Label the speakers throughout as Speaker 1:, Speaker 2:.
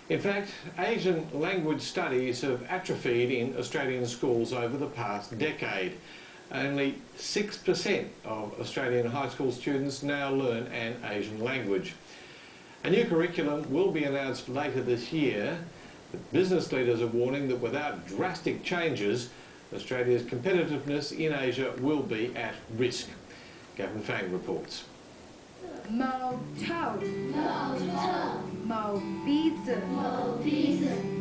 Speaker 1: In fact, Asian language studies have atrophied in Australian schools over the past decade. Only 6% of Australian high school students now learn an Asian language. A new curriculum will be announced later this year, but business leaders are warning that without drastic changes, Australia's competitiveness in Asia will be at risk. Gavin Fang reports.
Speaker 2: 某头某鼻子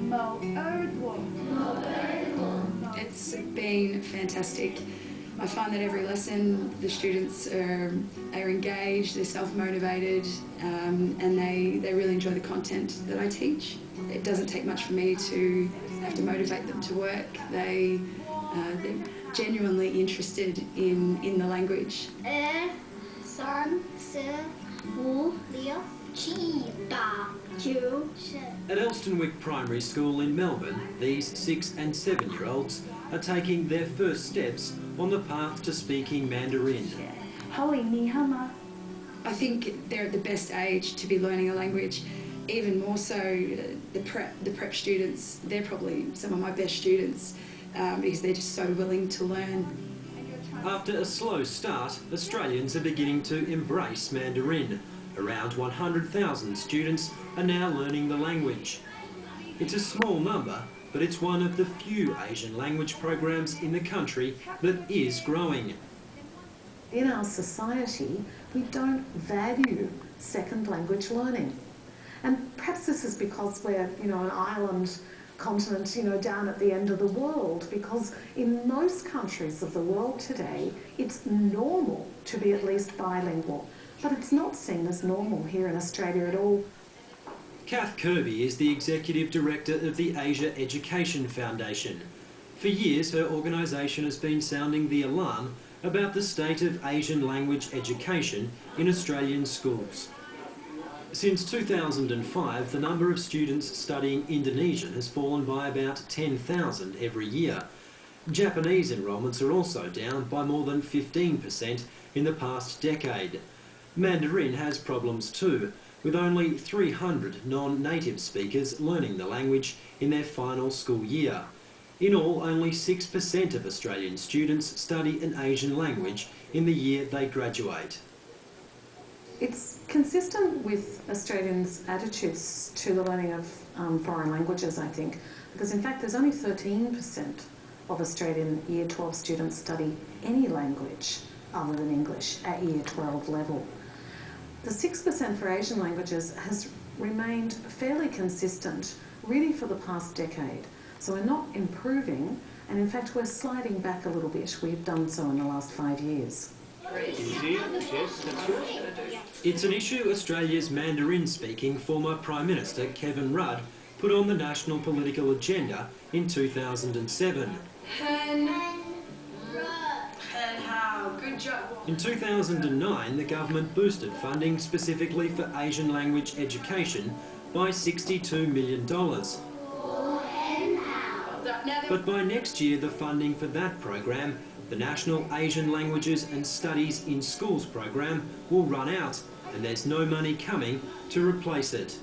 Speaker 2: 某耳朵
Speaker 3: It's been fantastic. I find that every lesson the students are engaged, they're self-motivated, and they really enjoy the content that I teach. It doesn't take much for me to have to motivate them to work. They're genuinely interested in the language.
Speaker 4: At Elstonwick Primary School in Melbourne, these 6 and 7-year-olds are taking their first steps on the path to speaking Mandarin.
Speaker 3: I think they're at the best age to be learning a language. Even more so, the prep students, they're probably some of my best students because they're just so willing to learn.
Speaker 4: After a slow start, Australians are beginning to embrace Mandarin. Around 100,000 students are now learning the language. It's a small number, but it's one of the few Asian language programs in the country that is growing.
Speaker 5: In our society, we don't value second language learning. And perhaps this is because we're, an island continent, down at the end of the world, because in most countries of the world today, it's normal to be at least bilingual, but it's not seen as normal here in Australia at all.
Speaker 4: Kath Kirby is the Executive Director of the Asia Education Foundation. For years, her organisation has been sounding the alarm about the state of Asian language education in Australian schools. Since 2005, the number of students studying Indonesian has fallen by about 10,000 every year. Japanese enrolments are also down by more than 15% in the past decade. Mandarin has problems too, with only 300 non-native speakers learning the language in their final school year. In all, only 6% of Australian students study an Asian language in the year they graduate.
Speaker 5: It's consistent with Australians' attitudes to the learning of foreign languages, I think, because in fact there's only 13% of Australian Year 12 students study any language other than English at Year 12 level. The 6% for Asian languages has remained fairly consistent really for the past decade. So we're not improving, and in fact we're sliding back a little bit. We've done so in the last 5 years.
Speaker 4: It's an issue Australia's Mandarin-speaking former Prime Minister Kevin Rudd put on the national political agenda in 2007. In 2009, the government boosted funding specifically for Asian language education by $62 million. But by next year, the funding for that program, the National Asian Languages and Studies in Schools program, will run out, and there's no money coming to replace it.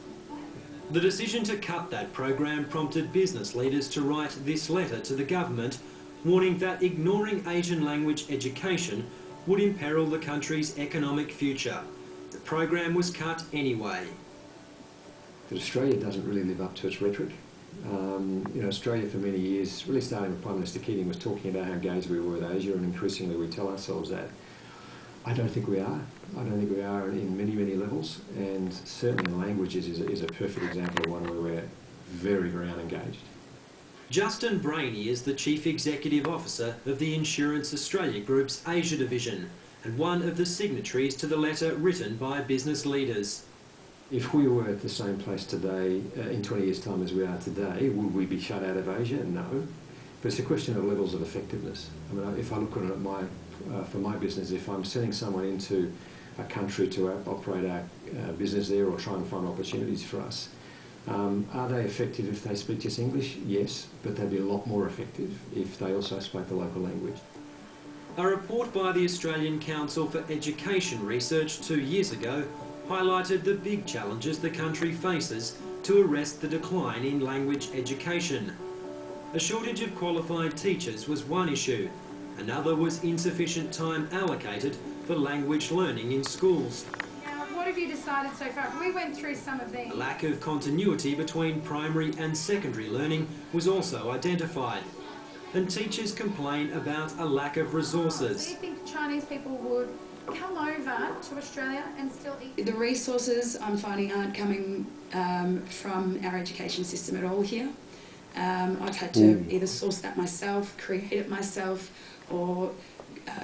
Speaker 4: The decision to cut that program prompted business leaders to write this letter to the government, warning that ignoring Asian language education would imperil the country's economic future. The program was cut anyway.
Speaker 6: But Australia doesn't really live up to its rhetoric. Australia for many years, really starting with Prime Minister Keating, was talking about how engaged we were with Asia, and increasingly we tell ourselves that. I don't think we are. I don't think we are in many, many levels, and certainly in languages is a perfect example of one where we're very, very unengaged.
Speaker 4: Justin Brainy is the Chief Executive Officer of the Insurance Australia Group's Asia Division, and one of the signatories to the letter written by business leaders.
Speaker 6: If we were at the same place today, in 20 years' time as we are today, would we be shut out of Asia? No. But it's a question of levels of effectiveness. I mean, if I look at it for my business, if I'm sending someone into a country to operate our business there or try and find opportunities for us, are they effective if they speak just English? Yes, but they'd be a lot more effective if they also spoke the local language.
Speaker 4: A report by the Australian Council for Education Research 2 years ago highlighted the big challenges the country faces to arrest the decline in language education. A shortage of qualified teachers was one issue. Another was insufficient time allocated for language learning in schools.
Speaker 2: Now, what have you decided so far? We went through some of these.
Speaker 4: A lack of continuity between primary and secondary learning was also identified. And teachers complain about a lack of
Speaker 2: Do
Speaker 4: resources.
Speaker 2: you think Chinese people would come over to Australia and still eat?
Speaker 3: The resources I'm finding aren't coming from our education system at all here. I've had to either source that myself, create it myself, or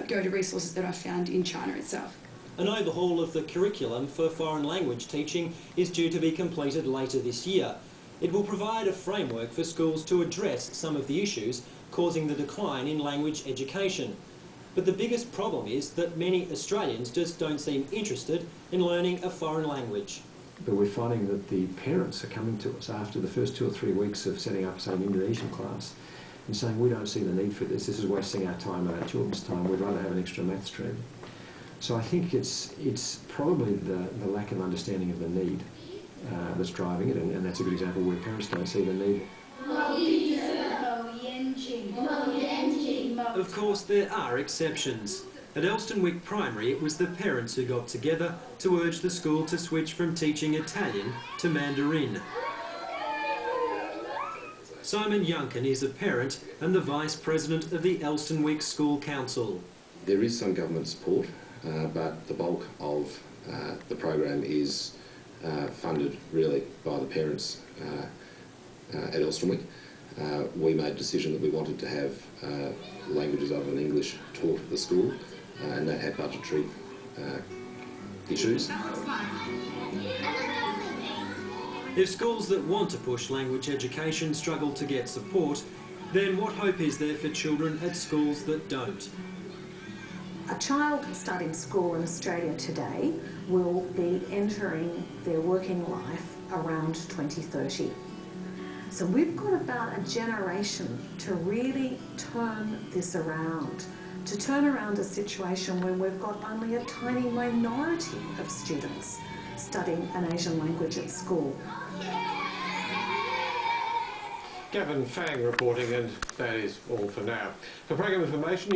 Speaker 3: go to resources that I've found in China itself.
Speaker 4: An overhaul of the curriculum for foreign language teaching is due to be completed later this year. It will provide a framework for schools to address some of the issues causing the decline in language education. But the biggest problem is that many Australians just don't seem interested in learning a foreign language.
Speaker 6: But we're finding that the parents are coming to us after the first 2 or 3 weeks of setting up, say, an Indonesian class and saying, we don't see the need for this, this is wasting our time and our children's time, we'd rather have an extra math stream. So I think it's probably the lack of understanding of the need that's driving it, and that's a good example where parents don't see the need.
Speaker 4: Of course, there are exceptions. At Elstonwick Primary, it was the parents who got together to urge the school to switch from teaching Italian to Mandarin. Simon Yunkin is a parent and the Vice President of the Elstonwick School Council.
Speaker 7: There is some government support, but the bulk of the program is funded really by the parents at Elstonwick. We made a decision that we wanted to have languages other than English taught at the school, and that had budgetary issues.
Speaker 4: If schools that want to push language education struggle to get support, then what hope is there for children at schools that don't?
Speaker 5: A child starting school in Australia today will be entering their working life around 2030. So we've got about a generation to really turn this around, to turn around a situation where we've got only a tiny minority of students studying an Asian language at school.
Speaker 1: Gavin Fang reporting, and that is all for now. For program information,